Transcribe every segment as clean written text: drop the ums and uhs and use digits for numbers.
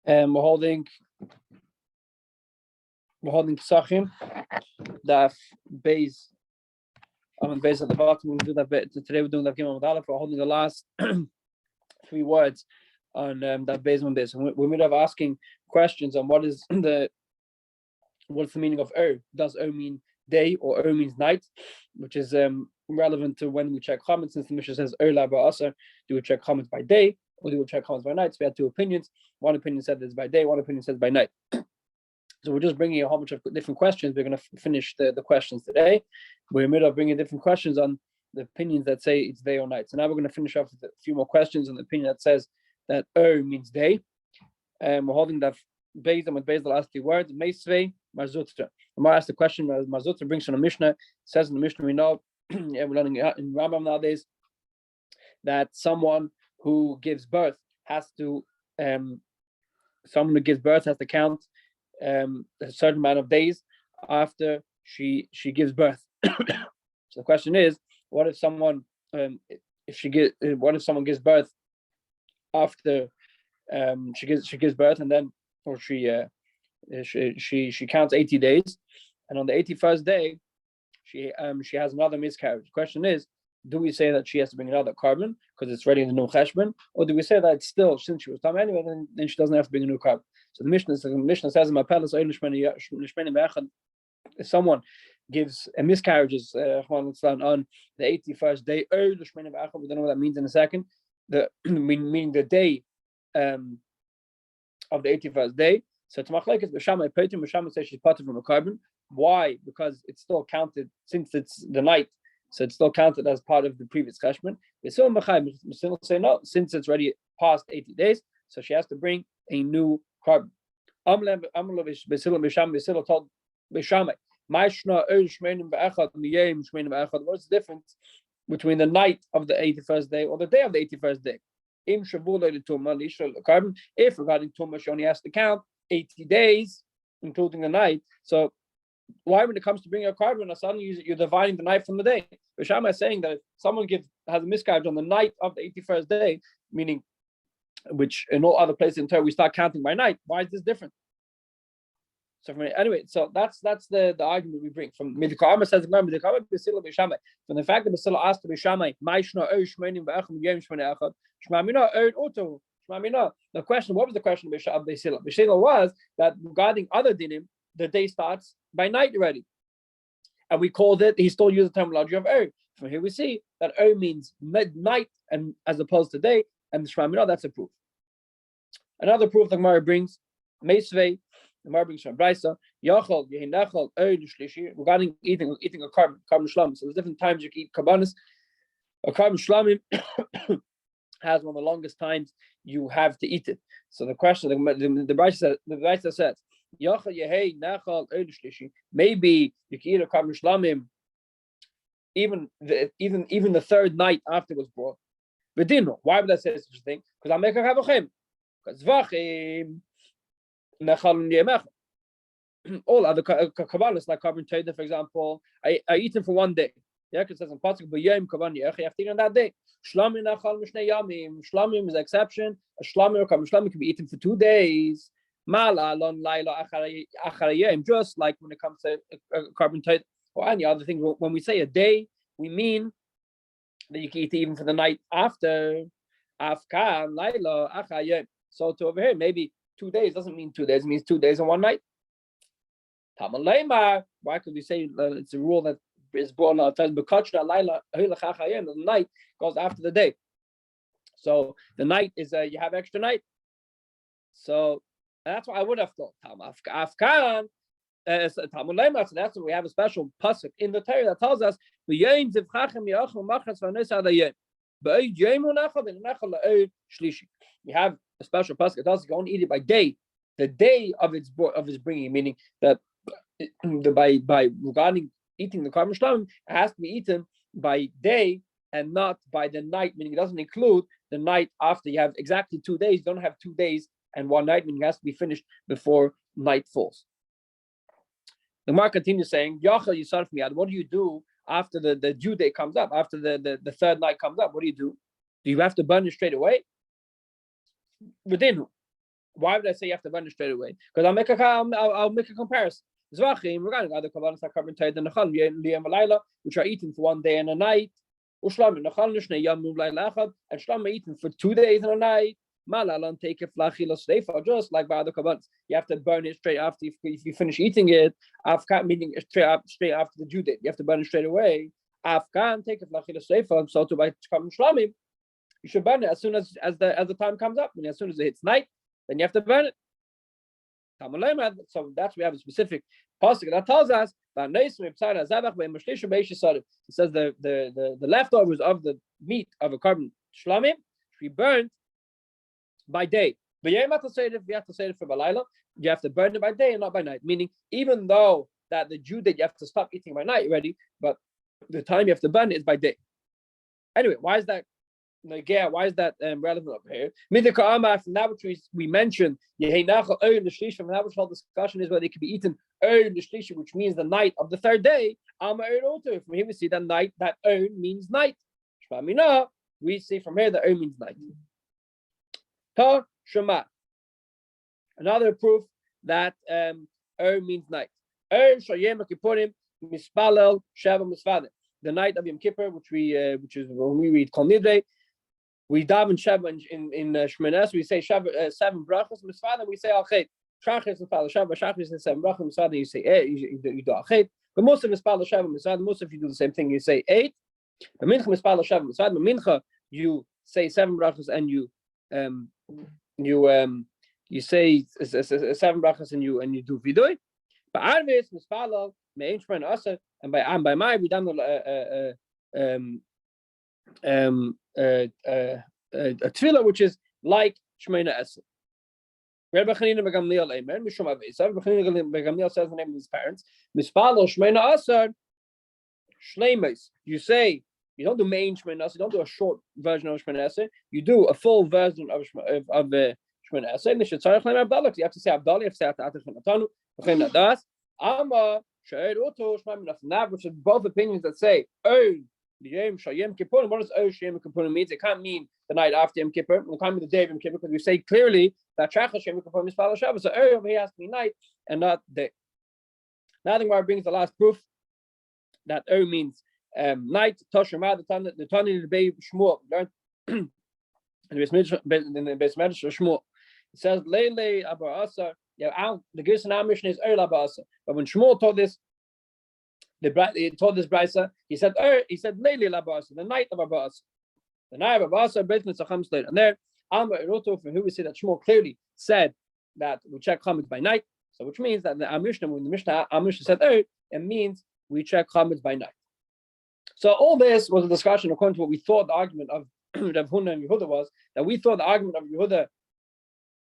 We're holding Pesachim, the base. On base at the bottom. We do that today. We're doing that Gimel with Aleph. We're holding the last 3 words on that base on this. And we're made of asking questions on what's the meaning of Does mean day or means night, which is relevant to when we check comments. Since the Mishnah says la ba'asar, do we check comments by day or do we check comments by night? So we had 2 opinions. One opinion said it's by day. One opinion says by night. So we're just bringing a whole bunch of different questions. We're going to finish the questions today. We're in the middle of bringing different questions on the opinions that say it's day or night. So now we're going to finish off with a few more questions on the opinion that says that means day. And we're holding that based on the last 3 words. Meisvei Marzutra. Amar asked the question. Marzutra brings from the Mishnah. It says in the Mishnah, we know, and we're learning in Rambam nowadays, that someone who gives birth has to count a certain amount of days after she gives birth. So the question is, what if someone gives birth after she gives birth, and then or she counts 80 days, and on the 81st day she has another miscarriage. The question is, do we say that she has to bring another carbon because it's ready in the new cheshbon, or do we say that it's still, since she was done anyway, then she doesn't have to bring a new carbon? So the Mishnah says in my palace, if someone gives a miscarriages on the 81st day, we don't know what that means in a second. Meaning the day of the 81st day. So it's machlekes b'shamai peitim. B'shamai says she's parted from a carbon. Why? Because it's still counted since it's the night. So it's still counted as part of the previous cheshbon. We still say no, since it's already past 80 days, so she has to bring a new carbon. Told Bishamai, what's the difference between the night of the 81st day or the day of the 81st day? If regarding Tumah, she only has to count 80 days, including the night. So why, when it comes to bringing a carbon, suddenly you're dividing the night from the day? Bishama is saying that if someone has a miscarriage on the night of the 81st day, meaning which in all other places in Torah we start counting by night, why is this different? So anyway, so that's the argument we bring from Midikama says from the fact that Basila asked to Bishamai, the question, what was the question of Basila? Basila was that regarding other dinim, the day starts by night already. And we called it, he still used the terminology of From here we see that means midnight and as opposed to day, and the Shema, that's a proof. Another proof the Gemara brings, Meisvei, the Gemara brings from Brisa, Yachol, Yehinachol, Shlishi, regarding eating a carbon shlamim. So there's different times you can eat karbanis. A carbon shlamim has one of the longest times you have to eat it. So the question, the Brisa says, maybe you can eat a carbon shlamim even the third night after it was brought. But why would I say such a thing? Because I'll make a kavachim. Because vachim nechal. All other kabbalas like carbon trader, for example, I eat them for one day. Yeah, because it says in pasuk b'yom kavan yech, you have to eat on that day. Shlamim nechal mishnei yamim. Shlamim is an exception. A shlamim or carbon shlamim can be eaten for 2 days. Just like when it comes to carbon tight or any other thing, when we say a day, we mean that you can eat even for the night after. So to over here, maybe 2 days doesn't mean 2 days, it means 2 days and 1 night. Why could we say it's a rule that is born out of the night goes after the day? So the night is you have extra night. So that's what I would have thought. Afkan, so that's what we have a special pasuk in the Torah that tells us you have a special pasuk that tells us you only eat it by day, the day of its bringing, meaning that by regarding eating the carbon shlamim, it has to be eaten by day and not by the night, meaning it doesn't include the night after. You have exactly 2 days. You don't have 2 days and 1 night, meaning it has to be finished before night falls. The Gemara continues saying, Yachal Yisarf Miyad, what do you do after the due day comes up, after the third night comes up? What do? Do you have to burn it straight away? Within Why would I say you have to burn it straight away? Because I'll make a comparison. Zvachim regarding other kavanas are covered tied in the which are eaten for 1 day and a night. And Shlam eaten for 2 days and a night. Malalan take a flachila sleifa, just like by other kavanas. You have to burn it straight after if you finish eating it. Afkan meaning straight after the due date. You have to burn it straight away. Afkan take a flachila sleifa, so to by Shlamim. You should burn it as soon as the time comes up. And as soon as it hits night, then you have to burn it. So that's we have a specific pasuk that tells us that it says the leftovers of the meat of a carbon shlamim should be burned by day. But you have to say it for balayla. You have to burn it by day and not by night. Meaning, even though that the Jew that you have to stop eating by night already, but the time you have to burn it is by day. Anyway, why is that? Why is that relevant up here? From that which we mentioned, from that which whole discussion is whether it can be eaten which means the night of the third day. From here we see that night, that means night. We see from here that means night. Another proof that means night. The night of Yom Kippur, which is when we read Kol Nidre, we daven Sheva in Shmones. We say Sheva 7 brachos. Misfadim we say Alchet. Shachris and Spal Sheva. Shachris and 7 brachos. Misfadim you say 8. You do Alchet. But most of Mispal Sheva Misfadim. Most of you do the same thing. You say 8. But Mincha Mispal Sheva Misfadim. Mincha you say 7 brachos and you say 7 brachos and you do Vidui. But Arvis Mispal Me'en Shmoin Asa and by my we done a tefillah which is like Shemona Esrei. Rabbi Chanina Begamliel Amen. Mishum Avesav. Rabbi Chanina Begamliel says the name of his parents. Mispalo Shemona Esrei Shleimus. You say you don't do main Shemona Esrei. You don't do a short version of Shemona Esrei. You do a full version of Shemona Esrei. You have to say Abdallah. You have to say Atach Natanu. V'chein Nadas. Amma She'er Uto Shemona Esrei. Which is both opinions that say Yom Kippur. What does Yom Kippur mean? It can't mean the night after Yom Kippur. It can't be the day of Yom Kippur because we say clearly that Shachas Yom Kippur is Palo Shabbos. So over here has to be night and not day. Now the Gemara brings the last proof that means night. Toshema the Tani the Bay Shmuel learned in the Beis Medrash Shmuel. It says Leile Abba Asa. Yeah, the Gerson Amishin is Abba Asa. But when Shmuel told this. He told this brisa. He said Leili Labasa, the night of Abbas. The night of Abbas, Beit Mitzacham Slate. And there, Amar Eroto, from who we see that Shmuel clearly said that we check chametz by night. So which means that the Mishnah, when the Mishnah said it means we check chametz by night. So all this was a discussion according to what we thought the argument of Rav Huna and Yehuda was, that we thought the argument of Yehuda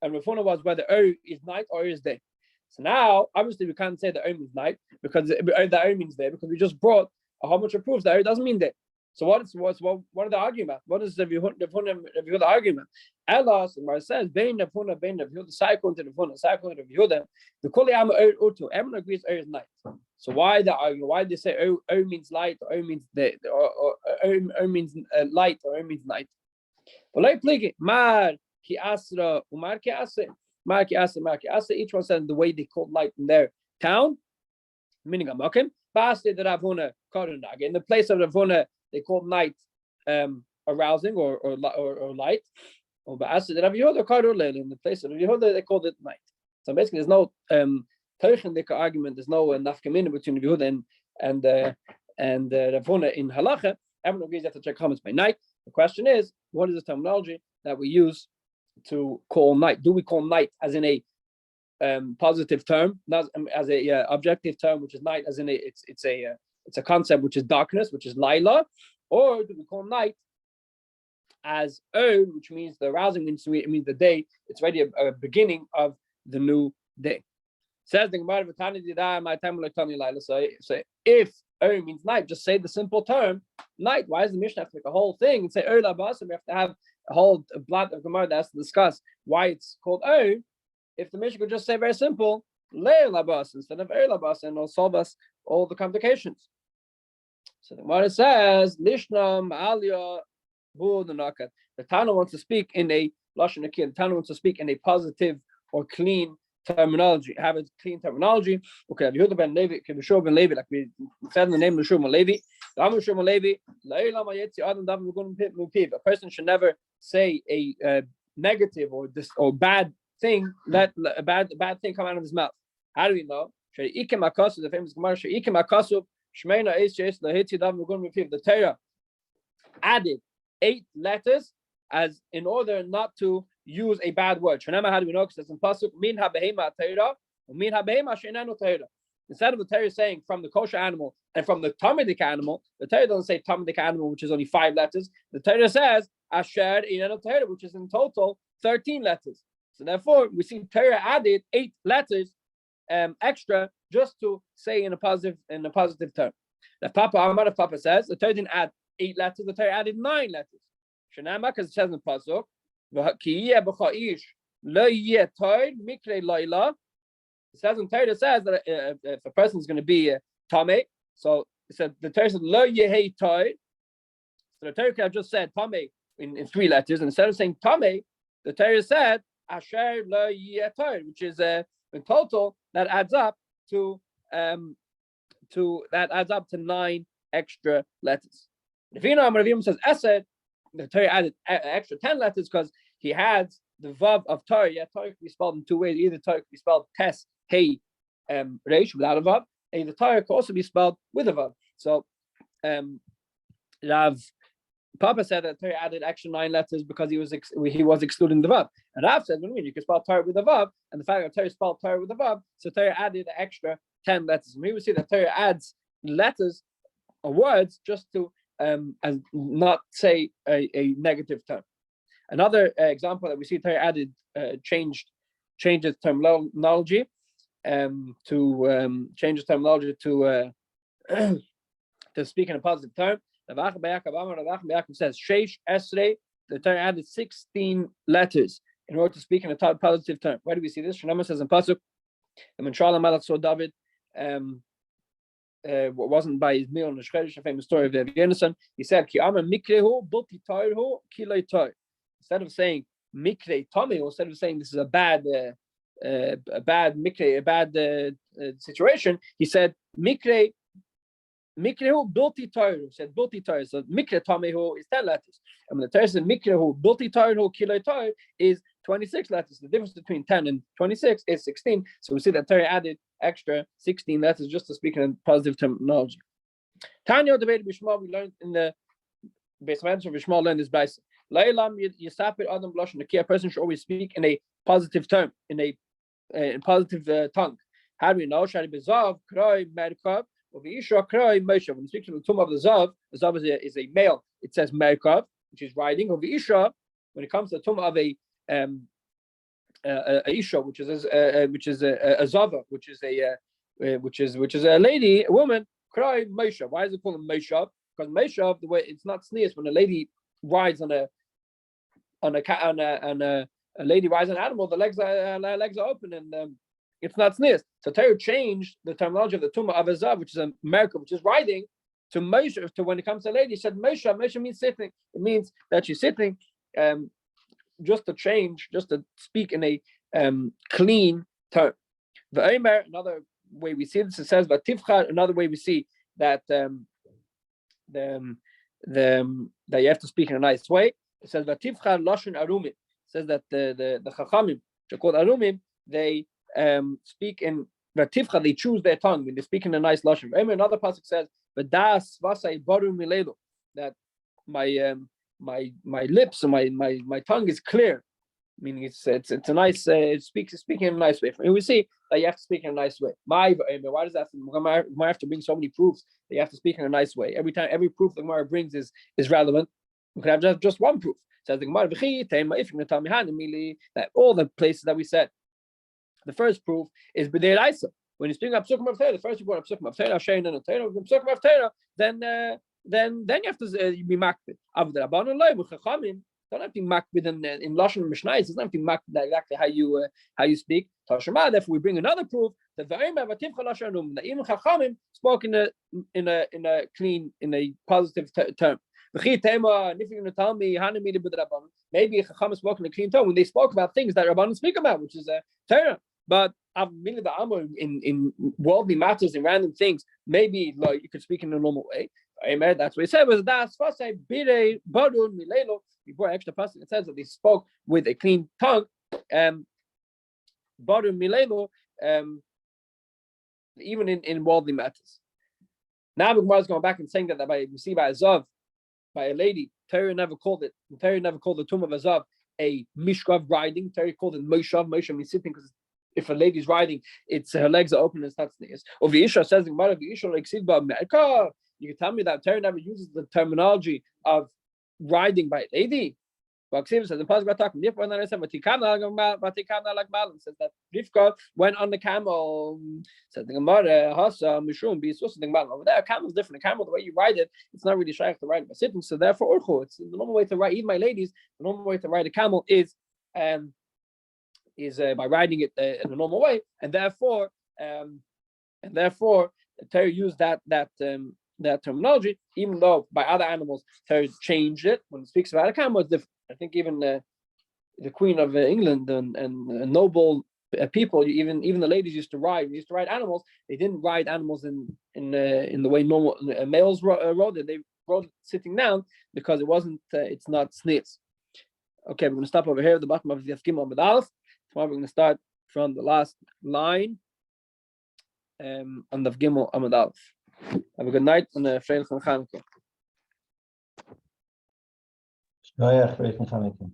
and Rav Huna was whether is night or is day. So now, obviously, we can't say that means night because that means day because we just brought a whole bunch of proofs that it doesn't mean day. So what are the argument? What is the Yehuda argument? Elas, and it says, Bein Rav Huna, cycle into Rav Huna, cycle into Yehuda. The Koli Am Utu. Everyone agrees is night. So why the argument? Why do they say means light or means day or means light or means night? Well, like pligi Mar ki asra umar ki asra. Marki Asa, each one said the way they called light in their town, meaning Amakim. Basti the Rav Huna Koronag. In the place of Rav Huna, they called night arousing or light. Or Basti the Rav Yehuda Koronag. In the place of Rav Yehuda, they called it night. So basically, there's no Teichendik argument. There's no nafkamina between Rav Yehuda and Rav Huna in halacha. Everyone agrees you have to check comments by night. The question is, what is the terminology that we use to call night? Do we call night as in a positive term, not as a objective term, which is night, as in it's a concept which is darkness, which is Laila, or do we call night as which means the arousing means the day? It's already a beginning of the new day. Says the Gemara, so if means night, just say the simple term night. Why does the Mishnah have to make a whole thing and say we have to have a whole blood of Gemara that has to discuss why it's called if the Mishnah could just say very simple Leil Labas instead of Labas, and it'll solve us all the complications. So the Gemara says Lishna Ma'alia Bu the Nakat. The Tana wants to speak in a Lashon Akir. The Tana wants to speak in a positive or clean terminology. Have a clean terminology. Okay, have you heard about Levi? Can Yeshua ben Levi, like we said in the name of Yeshua ben Levi. A person should never say a negative or bad thing, let a bad thing come out of his mouth. How do we know? The famous Gemara, the Torah added 8 letters as in order not to use a bad word. How do we know? Because it's in pasuk min habehema Torah, min habehema she'enenu Torah. Instead of the Torah saying from the kosher animal and from the Talmudic animal, the Torah doesn't say Talmudic animal, which is only 5 letters. The Torah says asher inenu Torah, which is in total 13 letters. So therefore, we see Torah added 8 letters extra just to say in a positive term. The Papa says the Torah didn't add 8 letters, the Torah added 9 letters. Shenama, because it says in the pasuk, it says in Torah, says that if a person is going to be Tomei, so it said the Torah said lo yehei toy. So the Torah could have just said Tomei in 3 letters, and instead of saying Tomei, the Torah said asher lo yehei toy, which is in total that adds up to 9 extra letters. If you know, Rabbi says Esed, the Torah added extra 10 letters because he had the vav of Torah. Yeah, Torah can be spelled in 2 ways. Either Torah can be spelled Tes, Hey, Reish without a vav, and the Torah can also be spelled with a vav. So, Rav Papa said that Torah added extra 9 letters because he was excluding the vav. And Rav said, you can spell Torah with a vav, and the fact that Torah spelled Torah with a vav, so Torah added the extra 10 letters. And we would see that Torah adds letters or words just to and not say a negative term. Another example that we see Torah added changes terminology to change the terminology to speak in a positive term. The says Sheish Esrei, the Torah added 16 letters in order to speak in a positive term. Why do we see this? Shanama says in pasuk, when Shalom Malach saw David, wasn't by his meal on the Shcherish, a famous story of Yonasan. He said, "Ki amar mikrehu bulti toirhu kilei toir." Instead of saying mikre tomei, instead of saying this is a bad mikre, a bad situation, he said mikrehu bulti toirhu. Said bulti toir. So mikre tomehu is 10 letters, and when the Torah said mikrehu bulti toirhu kilei toir is 26 letters. The difference between 10 and 26 is 16. So we see that Torah added extra 16 letters just to speak in positive terminology. Tanya debated Bishma, we learned in the basement of Bishma, learned this by Lailam Yisapir Adam Blush, and a person should always speak in a positive term, in a positive tongue. How do we know? Shari Bezav, Kroi, Merkov, or Visha, Kroi, Moshe. When we speak to the tomb of the Zav is a male, it says Merkov, which is riding, or Visha, when it comes to the tomb of a isha, which is a zava, which is a lady, a woman. Cry Moshe. Why is it called Moshe? Because Moshe, the way it's not sneers when a lady rides on a lady rides on an animal, the legs are open and it's not sneers. So Torah changed the terminology of the tumah of a zav, which is a America, which is riding, to Moshe. To when it comes to a lady, he said Moshe. Moshe means sitting. It means that she's sitting. Just to speak in a clean term. Another way we see this, it says Vativcha. Another way we see that that you have to speak in a nice way. It says Vativcha Lashon Arumim. It says that the Chachamim, which are called Arumim, they speak in Vativcha. They choose their tongue when they speak in a nice Lashon. Another passage says V'das Vasai Baru Milelo, that my lips and my tongue is clear, meaning it's a nice speaking in a nice way. And we see that you have to speak in a nice way. Why does that? Gemara have to bring so many proofs that you have to speak in a nice way. Every proof the Gemara brings is relevant. We could have just one proof. It says the Gemara that all the places that we said, the first proof is b'dei Raisa. When you speak up Pesachim of Torah, the first you brought up Pesachim of Torah, Shein and Torah, Pesachim of Torah, then you have to be makbid. Avda Rabbanon loy v'chachamim don't have to be makbid in Lashon Mishnah. It's not to be makbid exactly how you speak. Tashema. Therefore, we bring another proof that the even chachamim spoke in a clean, in a positive term. And if you're going to tell me, maybe Chacham spoke in a clean tone when they spoke about things that Rabbanan speak about, which is Torah. But in worldly matters and random things, maybe like you could speak in a normal way. That's what he said. Was that before extra passage it says that they spoke with a clean tongue. Even in worldly matters. Now Gemara is going back and saying that we see by Azav, by a lady, Torah never called the tomb of Azav a mishkav riding. Torah called it Moshav. Moshav means sitting, because if a lady's riding, it's her legs are open and it's not sneeze. Or V'isha says in Gemara, you can tell me that Torah never uses the terminology of riding by a lady. But says in Pasuk says that Rivka went on the camel. Said the Gemara, Hasa Mishum be over there. A camel is different. A camel, the way you ride it, it's not really shaykh to ride it by sitting. So therefore, it's the normal way to ride. Even my ladies, the normal way to ride a camel is by riding it in a normal way, and therefore, the Torah used that terminology, even though by other animals Torah changed it. When it speaks about a camel, it's different. I think even the Queen of England and noble people, even the ladies used to ride animals. They didn't ride animals in the way normal males rode it. They rode sitting down because it wasn't. It's not sneeze. Okay, we're going to stop over here at the bottom of the Gimel Amud Aleph. Tomorrow we're going to start from the last line on the Gimel Amud Aleph. Have a good night and a Freilich and Chanukah. Ja, Freilich und Chanukah.